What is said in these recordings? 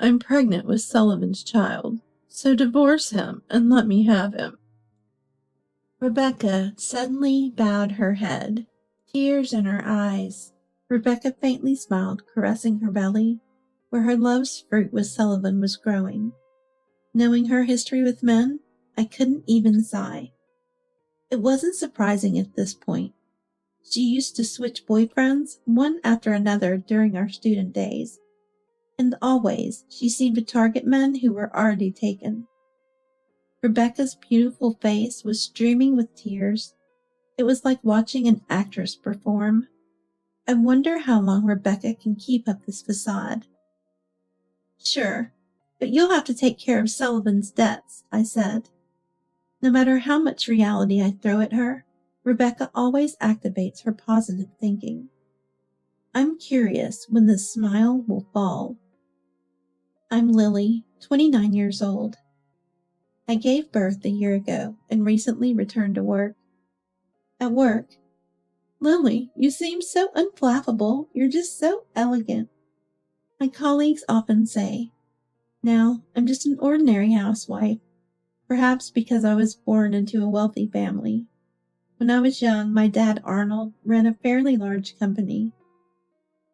I'm pregnant with Sullivan's child, so divorce him and let me have him." Rebecca suddenly bowed her head, tears in her eyes. Rebecca faintly smiled, caressing her belly, where her love's fruit with Sullivan was growing. Knowing her history with men, I couldn't even sigh. It wasn't surprising at this point. She used to switch boyfriends one after another during our student days, and always she seemed to target men who were already taken. Rebecca's beautiful face was streaming with tears. It was like watching an actress perform. I wonder how long Rebecca can keep up this facade. "Sure, but you'll have to take care of Sullivan's debts," I said. No matter how much reality I throw at her, Rebecca always activates her positive thinking. I'm curious when this smile will fall. I'm Lily, 29 years old. I gave birth a year ago and recently returned to work. At work, "Lily, you seem so unflappable. You're just so elegant," my colleagues often say. Now, I'm just an ordinary housewife, perhaps because I was born into a wealthy family. When I was young, my dad, Arnold, ran a fairly large company.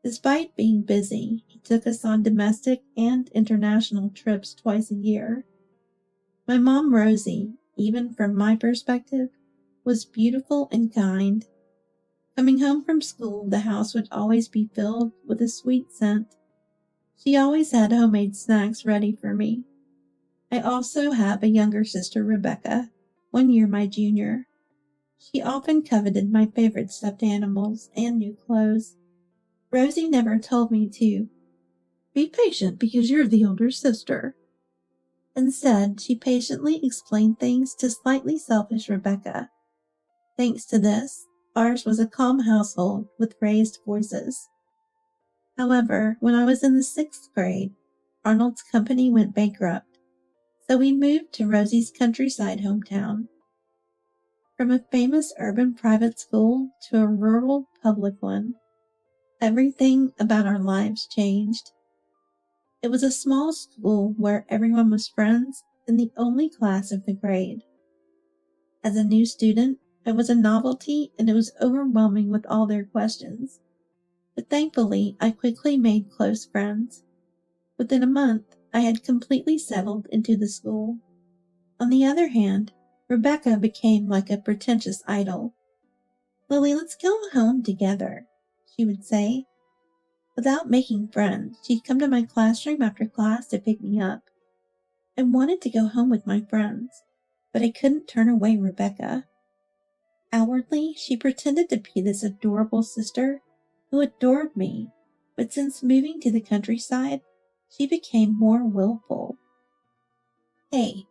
Despite being busy, he took us on domestic and international trips twice a year. My mom, Rosie, even from my perspective, was beautiful and kind. Coming home from school, the house would always be filled with a sweet scent. She always had homemade snacks ready for me. I also have a younger sister, Rebecca, 1 year my junior. She often coveted my favorite stuffed animals and new clothes. Rosie never told me to be patient because you're the older sister. Instead, she patiently explained things to slightly selfish Rebecca. Thanks to this, ours was a calm household with raised voices. However, when I was in the 6th grade, Arnold's company went bankrupt, so we moved to Rosie's countryside hometown. From a famous urban private school to a rural public one, everything about our lives changed. It was a small school where everyone was friends and the only class of the grade. As a new student, I was a novelty and it was overwhelming with all their questions. But thankfully, I quickly made close friends. Within a month, I had completely settled into the school. On the other hand, Rebecca became like a pretentious idol. "Lily, let's go home together," she would say. Without making friends, she'd come to my classroom after class to pick me up. I wanted to go home with my friends, but I couldn't turn away Rebecca. Outwardly, she pretended to be this adorable sister who adored me, but since moving to the countryside, she became more willful. "Hey,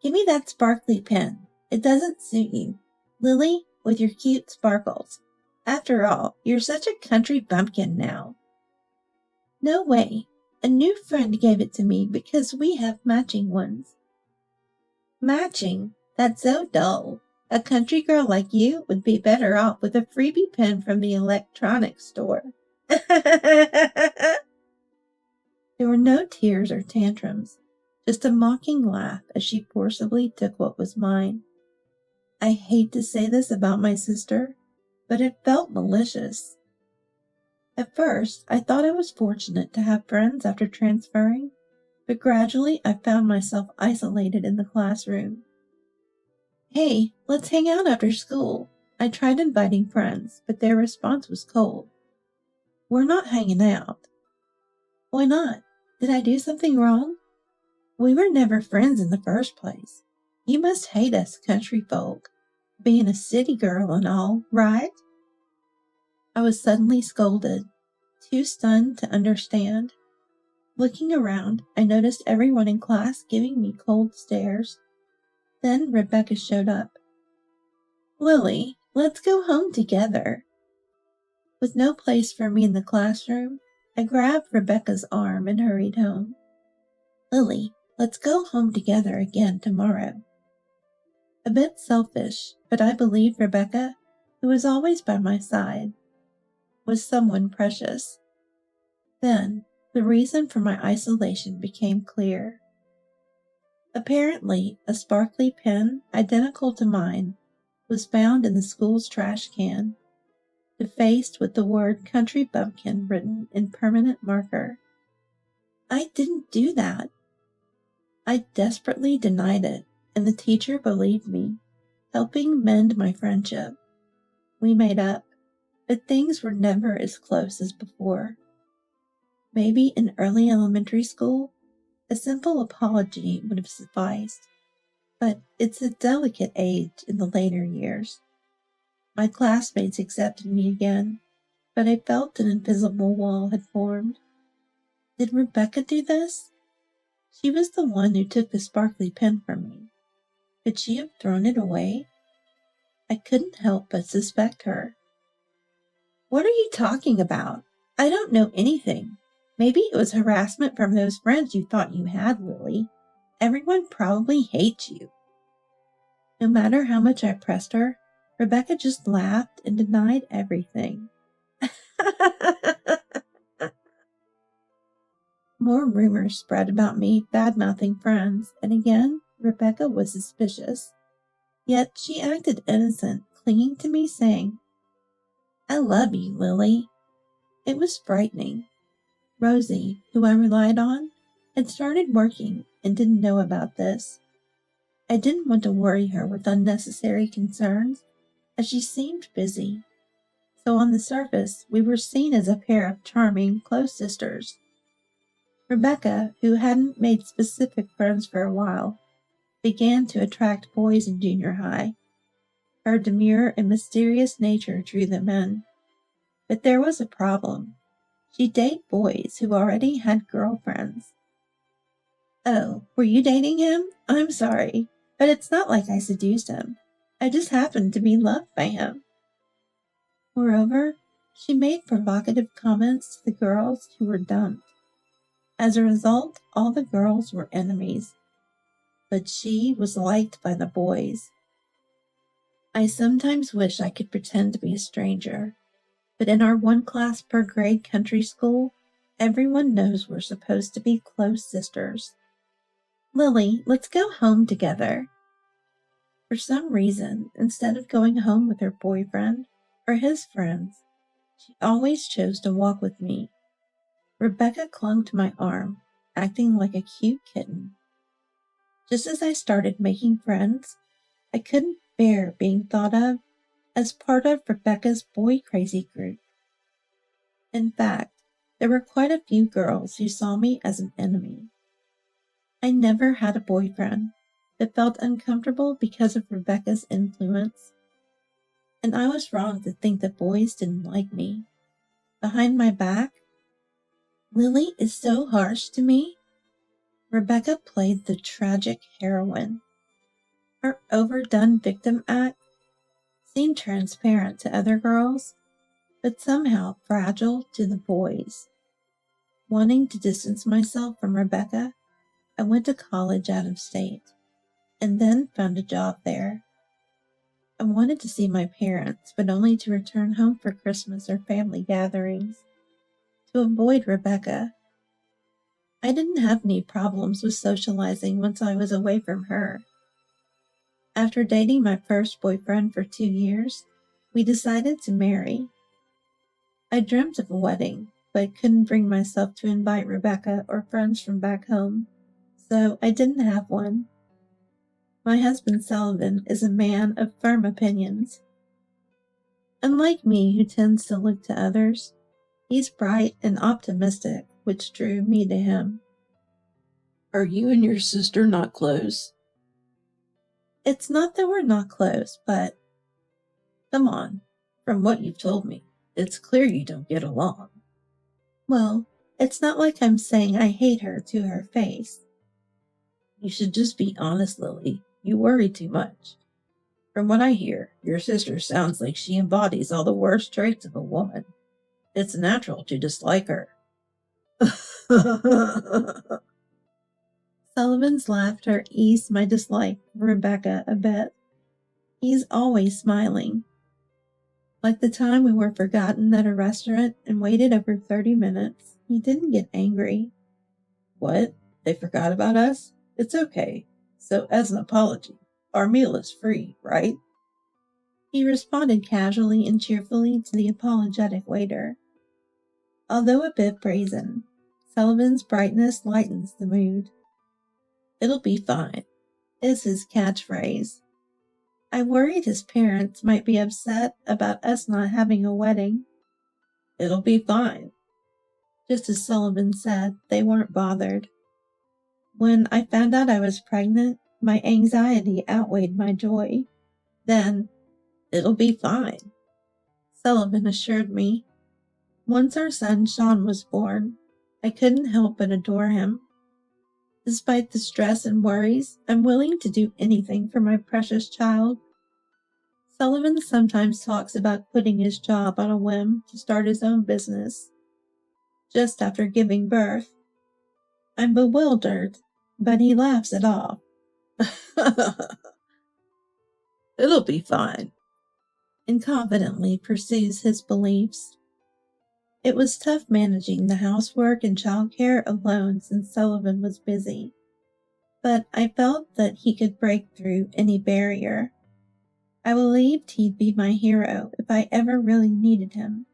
give me that sparkly pen. It doesn't suit you, Lily, with your cute sparkles. After all, you're such a country bumpkin now." "No way. A new friend gave it to me because we have matching ones." "Matching? That's so dull. A country girl like you would be better off with a freebie pen from the electronics store." There were no tears or tantrums, just a mocking laugh as she forcibly took what was mine. I hate to say this about my sister, but it felt malicious. At first, I thought I was fortunate to have friends after transferring, but gradually I found myself isolated in the classroom. "Hey, let's hang out after school." I tried inviting friends, but their response was cold. "We're not hanging out." "Why not? Did I do something wrong?" "We were never friends in the first place. You must hate us country folk, being a city girl and all, right?" I was suddenly scolded, too stunned to understand. Looking around, I noticed everyone in class giving me cold stares. Then Rebecca showed up. "Lily, let's go home together." With no place for me in the classroom, I grabbed Rebecca's arm and hurried home. "Lily, let's go home together again tomorrow." A bit selfish, but I believed Rebecca, who was always by my side, was someone precious. Then, The reason for my isolation became clear. Apparently, a sparkly pen identical to mine was found in the school's trash can, defaced with the word Country Bumpkin written in permanent marker. I didn't do that. I desperately denied it, and the teacher believed me, helping mend my friendship. We made up, but things were never as close as before. Maybe in early elementary school, a simple apology would have sufficed, but it's a delicate age in the later years. My classmates accepted me again, but I felt an invisible wall had formed. Did Rebecca do this? She was the one who took the sparkly pen from me. Could she have thrown it away? I couldn't help but suspect her. What are you talking about? I don't know anything. Maybe it was harassment from those friends you thought you had, Lily. Everyone probably hates you. No matter how much I pressed her, Rebecca just laughed and denied everything. More rumors spread about me bad-mouthing friends, and again, Rebecca was suspicious. Yet she acted innocent, clinging to me, saying, I love you, Lily. It was frightening. Rosie, who I relied on, had started working and didn't know about this. I didn't want to worry her with unnecessary concerns, as she seemed busy. So on the surface, we were seen as a pair of charming, close sisters. Rebecca, who hadn't made specific friends for a while, began to attract boys in junior high. Her demure and mysterious nature drew them in. But there was a problem. She'd date boys who already had girlfriends. Oh, were you dating him? I'm sorry, but it's not like I seduced him. I just happened to be loved by him. Moreover, she made provocative comments to the girls who were dumped. As a result, all the girls were enemies. But she was liked by the boys. I sometimes wish I could pretend to be a stranger, but in our one class per grade country school, everyone knows we're supposed to be close sisters. Lily, let's go home together. For some reason, instead of going home with her boyfriend or his friends, she always chose to walk with me. Rebecca clung to my arm, acting like a cute kitten. Just as I started making friends, I couldn't bear being thought of as part of Rebecca's boy crazy group. In fact, there were quite a few girls who saw me as an enemy. I never had a boyfriend, but felt uncomfortable because of Rebecca's influence. And I was wrong to think that boys didn't like me. Behind my back, Lily is so harsh to me. Rebecca played the tragic heroine. Her overdone victim act seemed transparent to other girls, but somehow fragile to the boys. Wanting to distance myself from Rebecca, I went to college out of state, and then found a job there. I wanted to see my parents, but only to return home for Christmas or family gatherings. To avoid Rebecca. I didn't have any problems with socializing once I was away from her. After dating my first boyfriend for 2 years, we decided to marry. I dreamt of a wedding, but couldn't bring myself to invite Rebecca or friends from back home, so I didn't have one. My husband Sullivan is a man of firm opinions. Unlike me, who tends to look to others, he's bright and optimistic, which drew me to him. Are you and your sister not close? It's not that we're not close, but... Come on, from what you've told me, it's clear you don't get along. Well, it's not like I'm saying I hate her to her face. You should just be honest, Lily. You worry too much. From what I hear, your sister sounds like she embodies all the worst traits of a woman. It's natural to dislike her. Sullivan's laughter eased my dislike for Rebecca a bit. He's always smiling. Like the time we were forgotten at a restaurant and waited over 30 minutes He didn't get angry. What? They forgot about us? It's okay. So, as an apology, our meal is free, right? He responded casually and cheerfully to the apologetic waiter. Although a bit brazen, Sullivan's brightness lightens the mood. It'll be fine, is his catchphrase. I worried his parents might be upset about us not having a wedding. It'll be fine. Just as Sullivan said, they weren't bothered. When I found out I was pregnant, my anxiety outweighed my joy. Then, it'll be fine, Sullivan assured me. Once our son Sean was born, I couldn't help but adore him. Despite the stress and worries, I'm willing to do anything for my precious child. Sullivan sometimes talks about quitting his job on a whim to start his own business. Just after giving birth, I'm bewildered, but he laughs it off. It'll be fine, and confidently pursues his beliefs. It was tough managing the housework and childcare alone since Sullivan was busy, but I felt that he could break through any barrier. I believed he'd be my hero if I ever really needed him.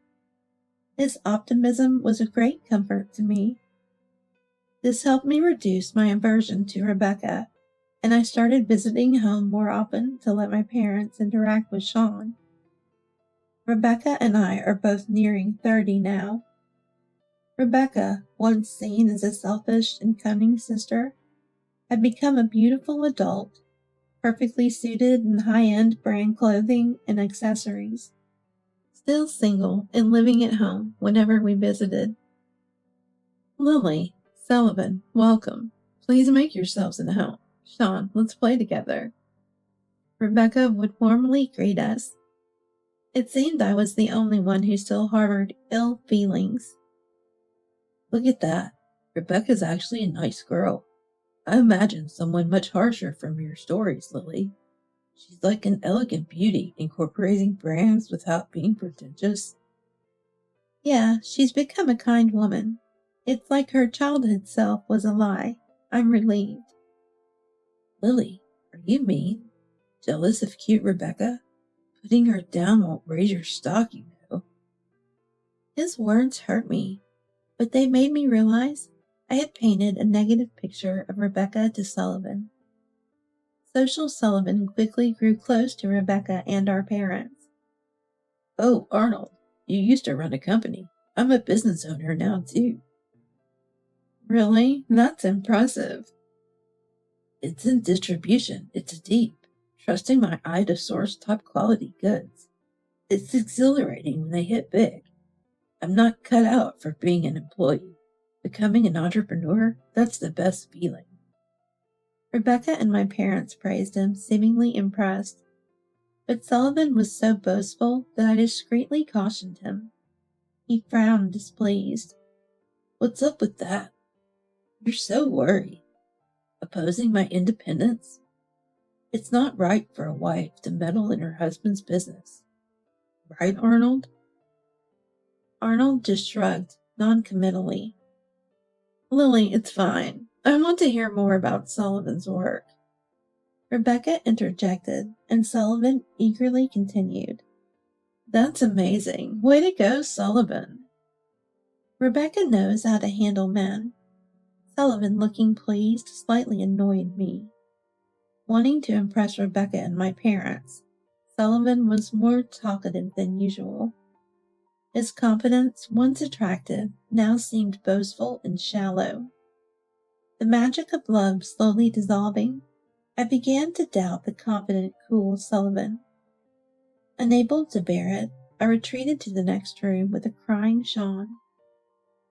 His optimism was a great comfort to me. This helped me reduce my aversion to Rebecca, and I started visiting home more often to let my parents interact with Sean. Rebecca and I are both nearing 30 now. Rebecca, once seen as a selfish and cunning sister, had become a beautiful adult, perfectly suited in high-end brand clothing and accessories. Still single and living at home whenever we visited. Lily, Sullivan, welcome. Please make yourselves at home. Sean, let's play together. Rebecca would warmly greet us. It seemed I was the only one who still harbored ill feelings. Look at that. Rebecca's actually a nice girl. I imagine someone much harsher from your stories, Lily. She's like an elegant beauty, incorporating brands without being pretentious. Yeah, she's become a kind woman. It's like her childhood self was a lie. I'm relieved. Lily, are you mean? Jealous of cute Rebecca? Putting her down won't raise your stock, you know. His words hurt me, but they made me realize I had painted a negative picture of Rebecca to Sullivan. Social Sullivan quickly grew close to Rebecca and our parents. Oh, Arnold, you used to run a company. I'm a business owner now, too. Really? That's impressive. It's in distribution. It's deep. Trusting my eye to source top-quality goods. It's exhilarating when they hit big. I'm not cut out for being an employee. Becoming an entrepreneur, that's the best feeling. Rebecca and my parents praised him, seemingly impressed. But Sullivan was so boastful that I discreetly cautioned him. He frowned displeased. What's up with that? You're so worried. Opposing my independence? It's not right for a wife to meddle in her husband's business. Right, Arnold? Arnold just shrugged, noncommittally. Lily, it's fine. I want to hear more about Sullivan's work. Rebecca interjected, and Sullivan eagerly continued. That's amazing. Way to go, Sullivan. Rebecca knows how to handle men. Sullivan, looking pleased, slightly annoyed me. Wanting to impress Rebecca and my parents, Sullivan was more talkative than usual. His confidence, once attractive, now seemed boastful and shallow. The magic of love slowly dissolving, I began to doubt the confident, cool Sullivan. Unable to bear it, I retreated to the next room with a crying Sean.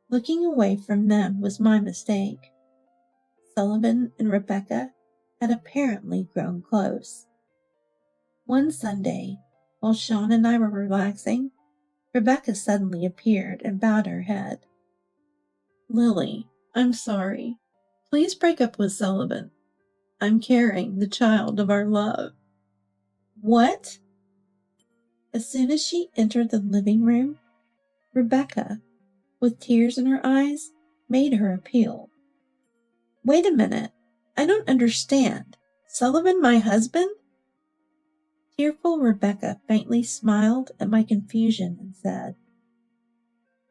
Looking away from them was my mistake. Sullivan and Rebecca had apparently grown close. One Sunday, while Sean and I were relaxing, Rebecca suddenly appeared and bowed her head. Lily, I'm sorry. Please break up with Sullivan. I'm carrying the child of our love. What? As soon as she entered the living room, Rebecca, with tears in her eyes, made her appeal. Wait a minute. I don't understand. Sullivan my husband? Tearful Rebecca faintly smiled at my confusion and said,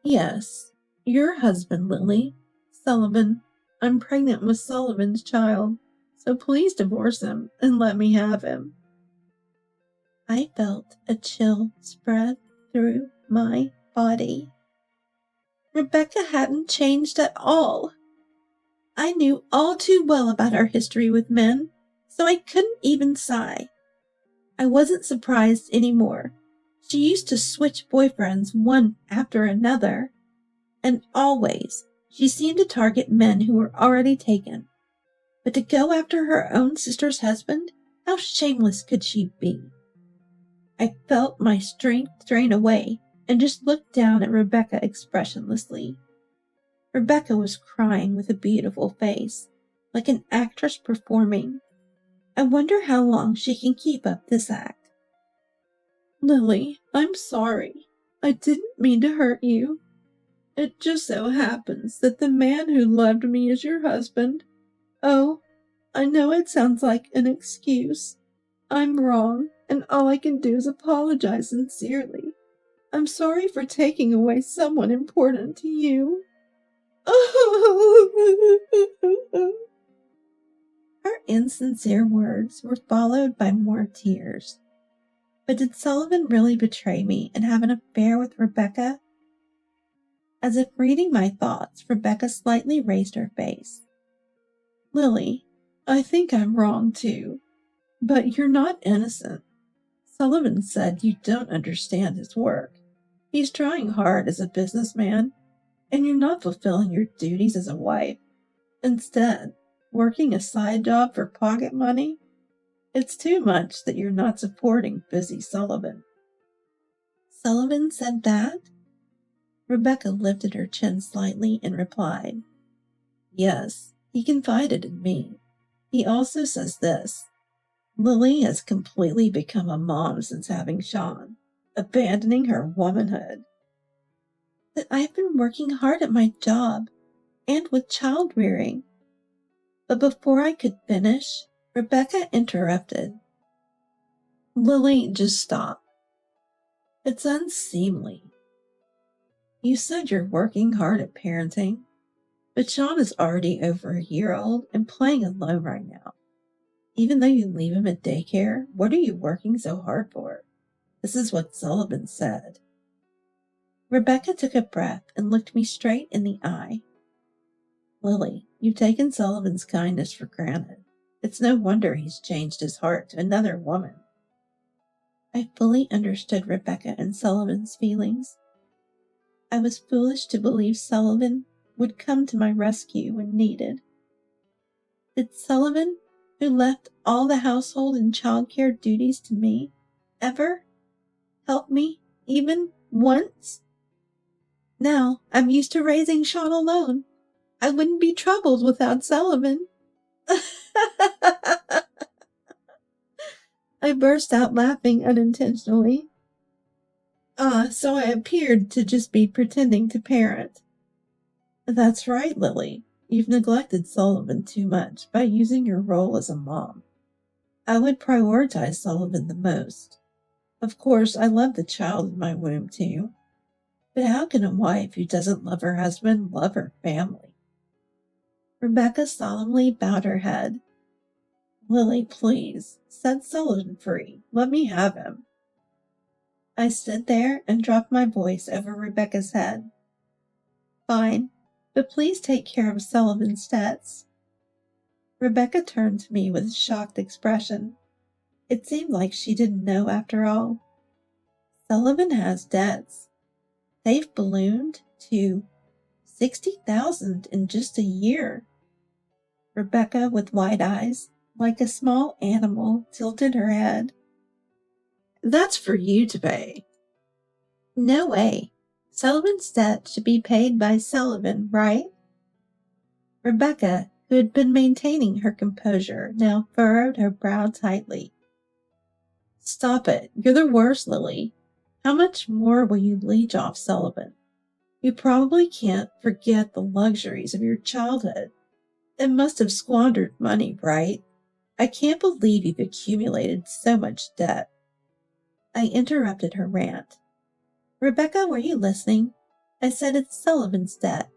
Yes, your husband, Lily. Sullivan. I'm pregnant with Sullivan's child, so please divorce him and let me have him. I felt a chill spread through my body. Rebecca hadn't changed at all. I knew all too well about our history with men, so I couldn't even sigh. I wasn't surprised anymore. She used to switch boyfriends one after another, and always she seemed to target men who were already taken. But to go after her own sister's husband, how shameless could she be? I felt my strength drain away and just looked down at Rebecca expressionlessly. Rebecca was crying with a beautiful face, like an actress performing. I wonder how long she can keep up this act. Lily, I'm sorry. I didn't mean to hurt you. It just so happens that the man who loved me is your husband. Oh, I know it sounds like an excuse. I'm wrong, and all I can do is apologize sincerely. I'm sorry for taking away someone important to you. Her insincere words were followed by more tears. But did Sullivan really betray me and have an affair with Rebecca? As if reading my thoughts, Rebecca slightly raised her face. Lily, I think I'm wrong too, but you're not innocent. Sullivan said you don't understand his work. He's trying hard as a businessman, and you're not fulfilling your duties as a wife. Instead, working a side job for pocket money? It's too much that you're not supporting busy Sullivan. Sullivan said that? Rebecca lifted her chin slightly and replied, Yes, he confided in me. He also says this. Lily has completely become a mom since having Sean, abandoning her womanhood. But I've been working hard at my job and with child rearing. But before I could finish, Rebecca interrupted. Lily, just stop. It's unseemly. You said you're working hard at parenting, but Sean is already over a year old and playing alone right now. Even though you leave him at daycare, what are you working so hard for? This is what Sullivan said. Rebecca took a breath and looked me straight in the eye. Lily, you've taken Sullivan's kindness for granted. It's no wonder he's changed his heart to another woman. I fully understood Rebecca and Sullivan's feelings. I was foolish to believe Sullivan would come to my rescue when needed. Did Sullivan, who left all the household and childcare duties to me, ever help me even once? Now I'm used to raising Sean alone. I wouldn't be troubled without Sullivan. I burst out laughing unintentionally. So I appeared to just be pretending to parent. That's right, Lily. You've neglected Sullivan too much by using your role as a mom. I would prioritize Sullivan the most. Of course, I love the child in my womb too. But how can a wife who doesn't love her husband love her family? Rebecca solemnly bowed her head. Lily, please, set Sullivan free. Let me have him. I stood there and dropped my voice over Rebecca's head. Fine, but please take care of Sullivan's debts. Rebecca turned to me with a shocked expression. It seemed like she didn't know after all. Sullivan has debts. They've ballooned to $60,000 in just a year. Rebecca, with wide eyes, like a small animal, tilted her head. That's for you to pay. No way. Sullivan's debt should be paid by Sullivan, right? Rebecca, who had been maintaining her composure, now furrowed her brow tightly. Stop it. You're the worst, Lily. How much more will you leech off Sullivan? You probably can't forget the luxuries of your childhood. It must have squandered money, right? I can't believe you've accumulated so much debt. I interrupted her rant. Rebecca, were you listening? I said it's Sullivan's debt.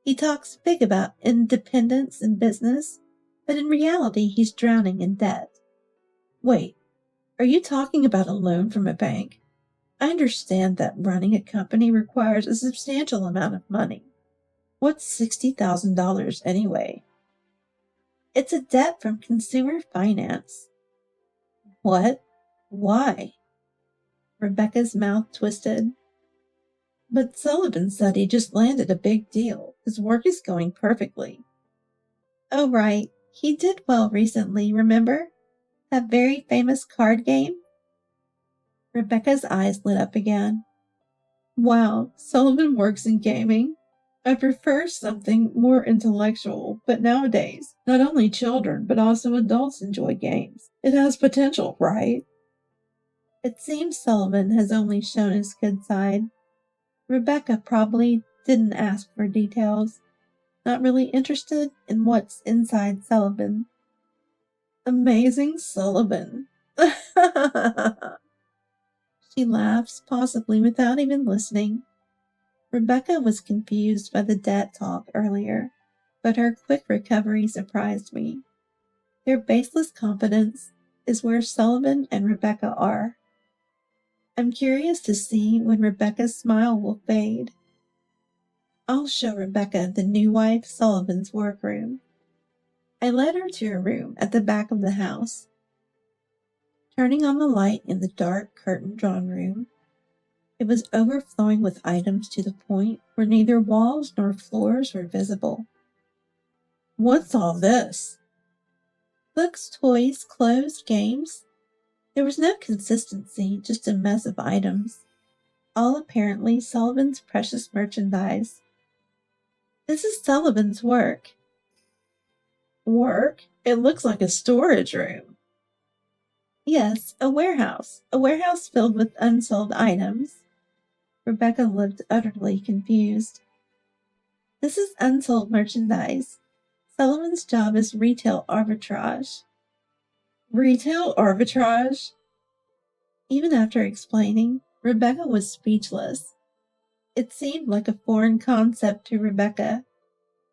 He talks big about independence in business, but in reality he's drowning in debt. Wait, are you talking about a loan from a bank? I understand that running a company requires a substantial amount of money. What's $60,000 anyway? It's a debt from consumer finance. What? Why? Rebecca's mouth twisted. But Sullivan said he just landed a big deal. His work is going perfectly. Oh, right. He did well recently, remember? That very famous card game? Rebecca's eyes lit up again. Wow, Sullivan works in gaming. I prefer something more intellectual, but nowadays, not only children, but also adults enjoy games. It has potential, right? It seems Sullivan has only shown his good side. Rebecca probably didn't ask for details, not really interested in what's inside Sullivan. Amazing Sullivan. She laughs, possibly without even listening. Rebecca was confused by the debt talk earlier, but her quick recovery surprised me. Their baseless confidence is where Sullivan and Rebecca are. I'm curious to see when Rebecca's smile will fade. I'll show Rebecca the new wife Sullivan's workroom. I led her to a room at the back of the house. Turning on the light in the dark curtain-drawn room, it was overflowing with items to the point where neither walls nor floors were visible. What's all this? Books, toys, clothes, games. There was no consistency, just a mess of items, all apparently Sullivan's precious merchandise. This is Sullivan's work. Work? It looks like a storage room. Yes, a warehouse filled with unsold items. Rebecca looked utterly confused. This is unsold merchandise. Sullivan's job is retail arbitrage. Retail arbitrage? Even after explaining, Rebecca was speechless. It seemed like a foreign concept to Rebecca,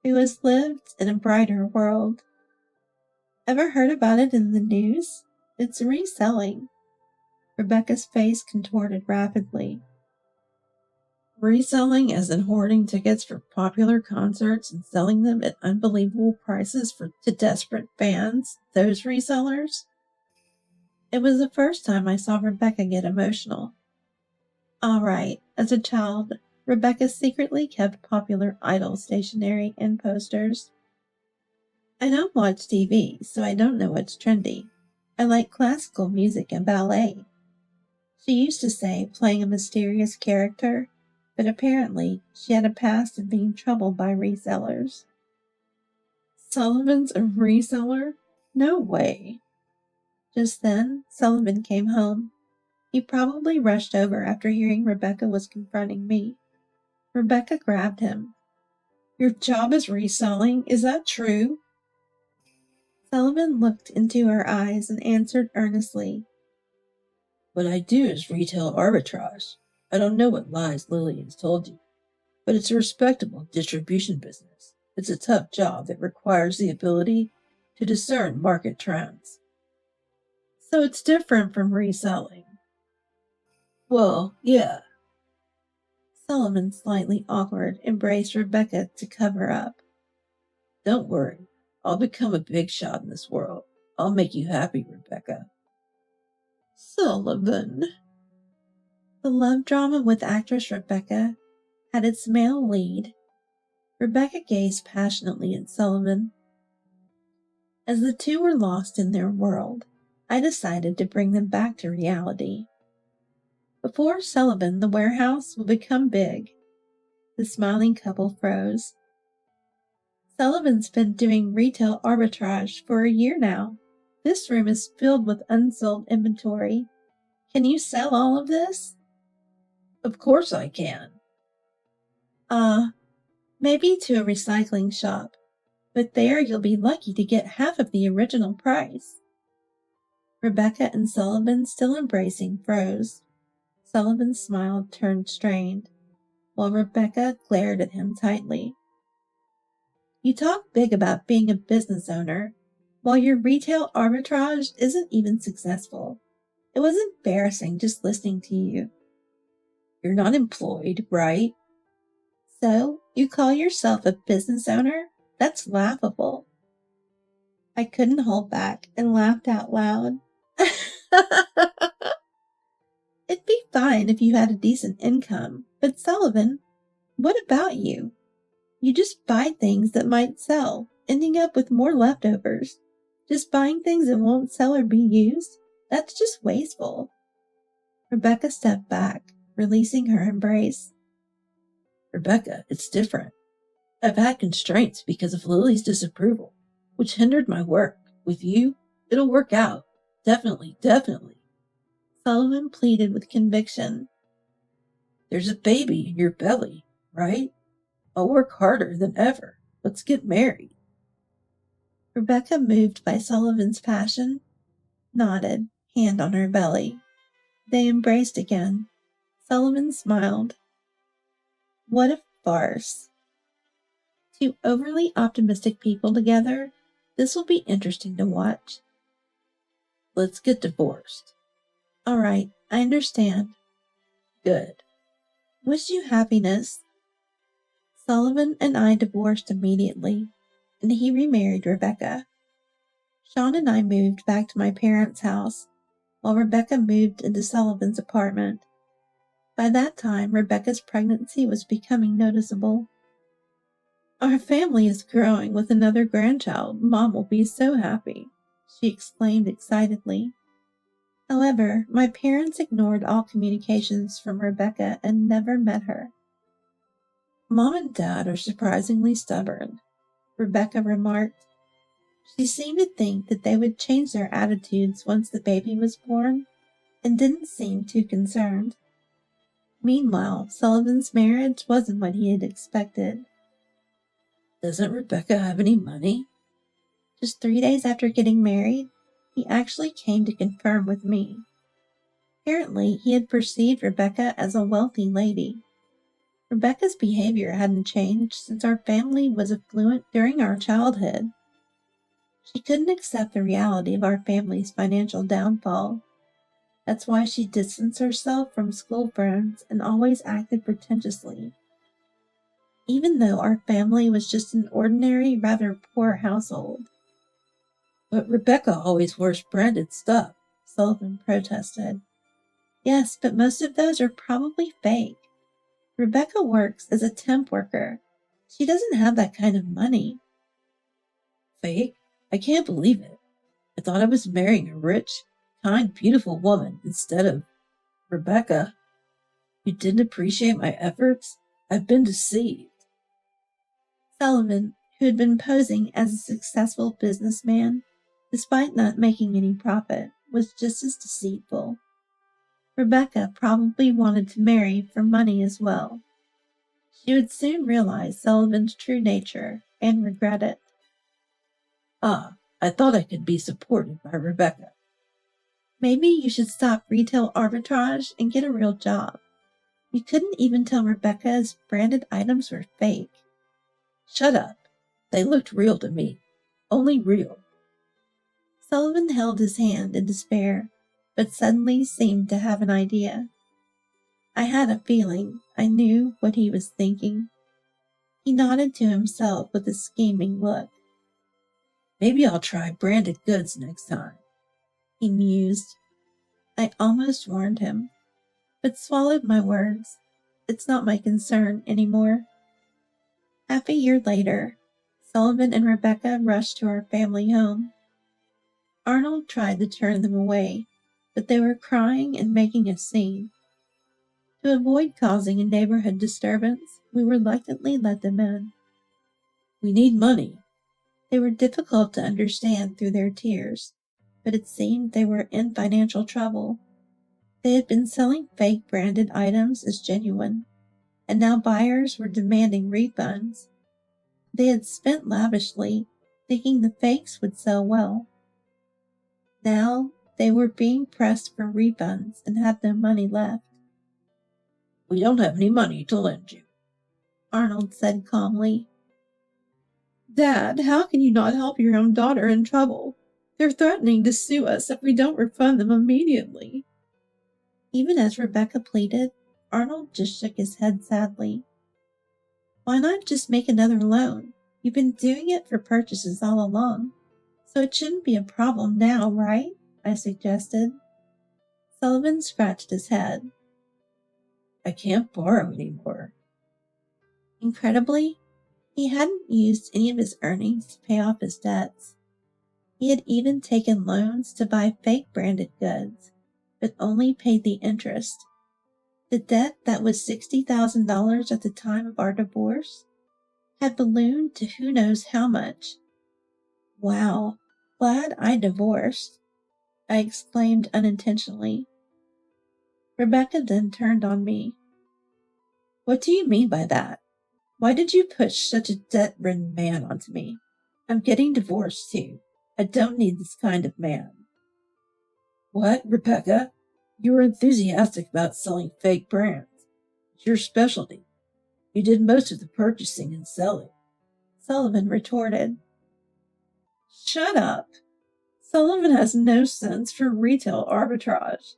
who has lived in a brighter world. Ever heard about it in the news? It's reselling. Rebecca's face contorted rapidly. Reselling as in hoarding tickets for popular concerts and selling them at unbelievable prices to desperate fans, those resellers? It was the first time I saw Rebecca get emotional. All right, as a child, Rebecca secretly kept popular Idol stationery and posters. I don't watch TV, so I don't know what's trendy. I like classical music and ballet. She used to say playing a mysterious character, but apparently she had a past of being troubled by resellers. Sullivan's a reseller? No way. Just then, Sullivan came home. He probably rushed over after hearing Rebecca was confronting me. Rebecca grabbed him. Your job is reselling, is that true? Sullivan looked into her eyes and answered earnestly. What I do is retail arbitrage. I don't know what lies Lily has told you, but it's a respectable distribution business. It's a tough job that requires the ability to discern market trends. So it's different from reselling. Well, yeah. Sullivan, slightly awkward, embraced Rebecca to cover up. Don't worry. I'll become a big shot in this world. I'll make you happy, Rebecca. Sullivan. The love drama with actress Rebecca had its male lead. Rebecca gazed passionately at Sullivan. As the two were lost in their world, I decided to bring them back to reality. Before Sullivan, the warehouse will become big. The smiling couple froze. Sullivan's been doing retail arbitrage for a year now. This room is filled with unsold inventory. Can you sell all of this? Of course I can. Maybe to a recycling shop, but there you'll be lucky to get half of the original price. Rebecca and Sullivan, still embracing, froze. Sullivan's smile turned strained, while Rebecca glared at him tightly. You talk big about being a business owner, while your retail arbitrage isn't even successful. It was embarrassing just listening to you. You're not employed, right? So, you call yourself a business owner? That's laughable. I couldn't hold back and laughed out loud. It'd be fine if you had a decent income, but Sullivan, what about you? You just buy things that might sell, ending up with more leftovers. Just buying things that won't sell or be used? That's just wasteful. Rebecca stepped back, releasing her embrace. Rebecca, it's different. I've had constraints because of Lily's disapproval, which hindered my work. With you, it'll work out. Definitely, definitely. Sullivan pleaded with conviction. There's a baby in your belly, right? I'll work harder than ever. Let's get married. Rebecca, moved by Sullivan's passion, nodded, hand on her belly. They embraced again. Sullivan smiled. What a farce. Two overly optimistic people together. This will be interesting to watch. Let's get divorced. All right, I understand. Good. Wish you happiness. Sullivan and I divorced immediately, and he remarried Rebecca. Sean and I moved back to my parents' house, while Rebecca moved into Sullivan's apartment. By that time, Rebecca's pregnancy was becoming noticeable. Our family is growing with another grandchild. Mom will be so happy, she exclaimed excitedly. However, my parents ignored all communications from Rebecca and never met her. Mom and Dad are surprisingly stubborn, Rebecca remarked. She seemed to think that they would change their attitudes once the baby was born, and didn't seem too concerned. Meanwhile, Sullivan's marriage wasn't what he had expected. Doesn't Rebecca have any money? Just 3 days after getting married, he actually came to confirm with me. Apparently, he had perceived Rebecca as a wealthy lady. Rebecca's behavior hadn't changed since our family was affluent during our childhood. She couldn't accept the reality of our family's financial downfall. That's why she distanced herself from school friends and always acted pretentiously. Even though our family was just an ordinary, rather poor household. But Rebecca always wears branded stuff, Sullivan protested. Yes, but most of those are probably fake. Rebecca works as a temp worker. She doesn't have that kind of money. Fake? I can't believe it. I thought I was marrying a rich, kind, beautiful woman instead of Rebecca. You didn't appreciate my efforts? I've been deceived. Sullivan, who had been posing as a successful businessman, despite not making any profit, was just as deceitful. Rebecca probably wanted to marry for money as well. She would soon realize Sullivan's true nature and regret it. I thought I could be supported by Rebecca. Maybe you should stop retail arbitrage and get a real job. You couldn't even tell Rebecca's branded items were fake. Shut up. They looked real to me. Only real. Sullivan held his hand in despair, but suddenly seemed to have an idea. I had a feeling I knew what he was thinking. He nodded to himself with a scheming look. Maybe I'll try branded goods next time, he mused. I almost warned him, but swallowed my words. It's not my concern anymore. Half a year later, Sullivan and Rebecca rushed to our family home. Arnold tried to turn them away, but they were crying and making a scene. To avoid causing a neighborhood disturbance, we reluctantly let them in. We need money. They were difficult to understand through their tears, but it seemed they were in financial trouble. They had been selling fake branded items as genuine. and now buyers were demanding refunds. They had spent lavishly, thinking the fakes would sell well. Now they were being pressed for refunds and had no money left. "We don't have any money to lend you," Arnold said calmly. Dad, how can you not help your own daughter in trouble? They're threatening to sue us if we don't refund them immediately. Even as Rebecca pleaded, Arnold just shook his head sadly. Why not just make another loan? You've been doing it for purchases all along, so it shouldn't be a problem now, right? I suggested. Sullivan scratched his head. "I can't borrow anymore." Incredibly, he hadn't used any of his earnings to pay off his debts. He had even taken loans to buy fake branded goods, but only paid the interest. The debt that was $60,000 at the time of our divorce had ballooned to who knows how much. Wow, glad I divorced, I exclaimed unintentionally. Rebecca then turned on me. What do you mean by that? Why did you push such a debt-ridden man onto me? I'm getting divorced too. I don't need this kind of man. "What, Rebecca? You were enthusiastic about selling fake brands. It's your specialty. You did most of the purchasing and selling," Sullivan retorted. Shut up. Sullivan has no sense for retail arbitrage.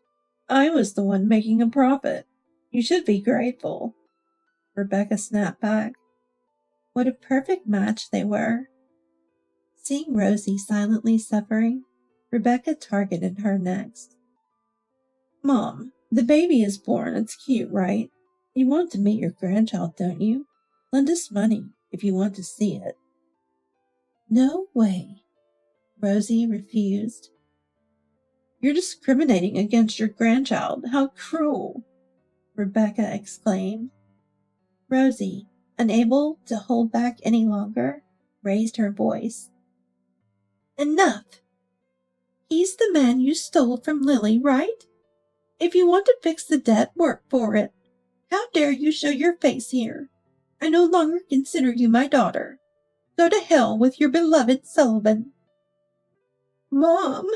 I was the one making a profit. You should be grateful. Rebecca snapped back. What a perfect match they were. Seeing Rosie silently suffering, Rebecca targeted her next. Mom, the baby is born. It's cute, right? You want to meet your grandchild, don't you? Lend us money if you want to see it. No way. Rosie refused. You're discriminating against your grandchild. How cruel! Rebecca exclaimed. Rosie, unable to hold back any longer, raised her voice. Enough! He's the man you stole from Lily, right? If you want to fix the debt, work for it. How dare you show your face here? I no longer consider you my daughter. Go to hell with your beloved Sullivan. Mom!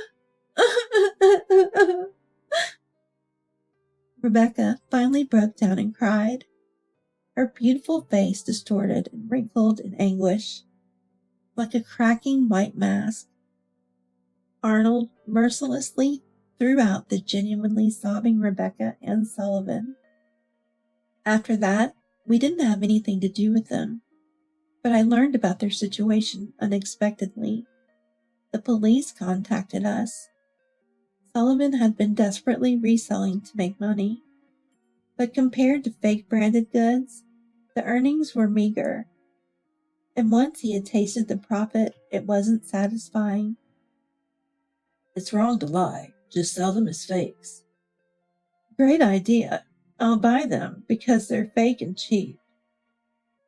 Rebecca finally broke down and cried, her beautiful face distorted and wrinkled in anguish, like a cracking white mask. Arnold mercilessly threw out the genuinely sobbing Rebecca and Sullivan. After that, we didn't have anything to do with them, but I learned about their situation unexpectedly. The police contacted us. Sullivan had been desperately reselling to make money, but compared to fake branded goods, the earnings were meager. And once he had tasted the profit, it wasn't satisfying. It's wrong to lie. Just sell them as fakes. Great idea. I'll buy them because they're fake and cheap.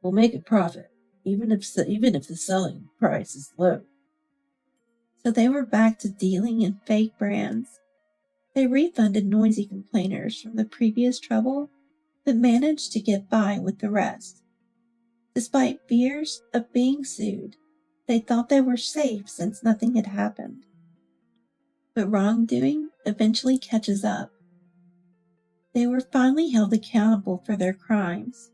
We'll make a profit, even if the selling price is low. So they were back to dealing in fake brands. They refunded noisy complainers from the previous trouble, but managed to get by with the rest. Despite fears of being sued, they thought they were safe since nothing had happened. But wrongdoing eventually catches up. They were finally held accountable for their crimes.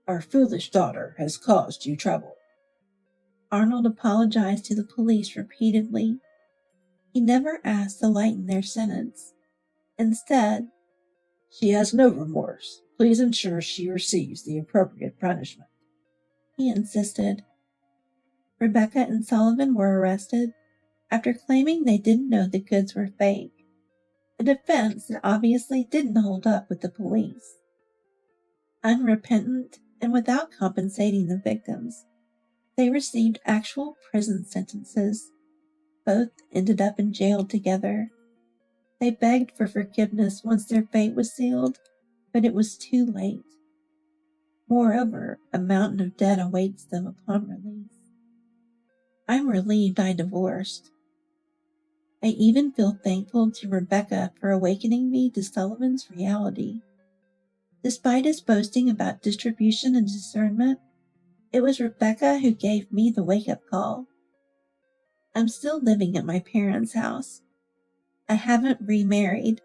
Our foolish daughter has caused you trouble. Arnold apologized to the police repeatedly. He never asked to lighten their sentence. Instead, she has no remorse. Please ensure she receives the appropriate punishment, he insisted. Rebecca and Sullivan were arrested after claiming they didn't know the goods were fake, a defense that obviously didn't hold up with the police. Unrepentant and without compensating the victims, they received actual prison sentences. Both ended up in jail together. They begged for forgiveness once their fate was sealed, but it was too late. Moreover, a mountain of debt awaits them upon release. I'm relieved I divorced. I even feel thankful to Rebecca for awakening me to Sullivan's reality. Despite his boasting about distribution and discernment, it was Rebecca who gave me the wake-up call. I'm still living at my parents' house. I haven't remarried,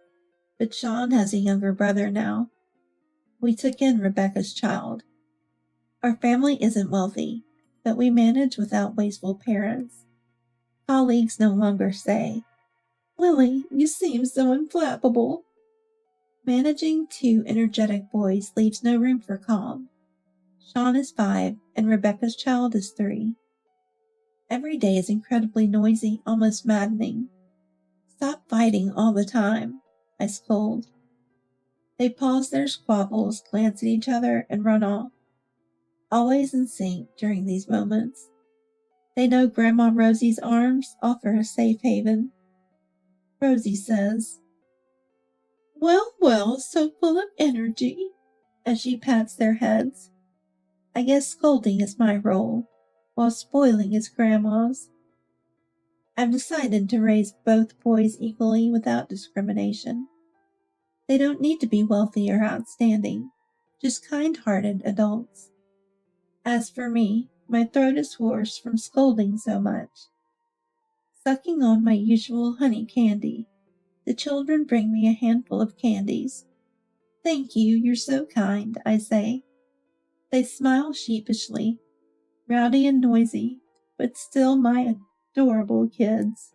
but Sean has a younger brother now. We took in Rebecca's child. Our family isn't wealthy, but we manage without wasteful parents. Colleagues no longer say, "Lily, you seem so inflammable." Managing 2 energetic boys leaves no room for calm. Sean is 5 and Rebecca's child is 3. Every day is incredibly noisy, almost maddening. "Stop fighting all the time," I scold. They pause their squabbles, glance at each other, and run off, always in sync during these moments. They know Grandma Rosie's arms offer a safe haven. Rosie says, Well, so full of energy," as she pats their heads. I guess scolding is my role, while spoiling is Grandma's. I've decided to raise both boys equally without discrimination. They don't need to be wealthy or outstanding, just kind-hearted adults. As for me, my throat is hoarse from scolding so much. Sucking on my usual honey candy, the children bring me a handful of candies. "Thank you, you're so kind," I say. They smile sheepishly, rowdy and noisy, but still my adorable kids.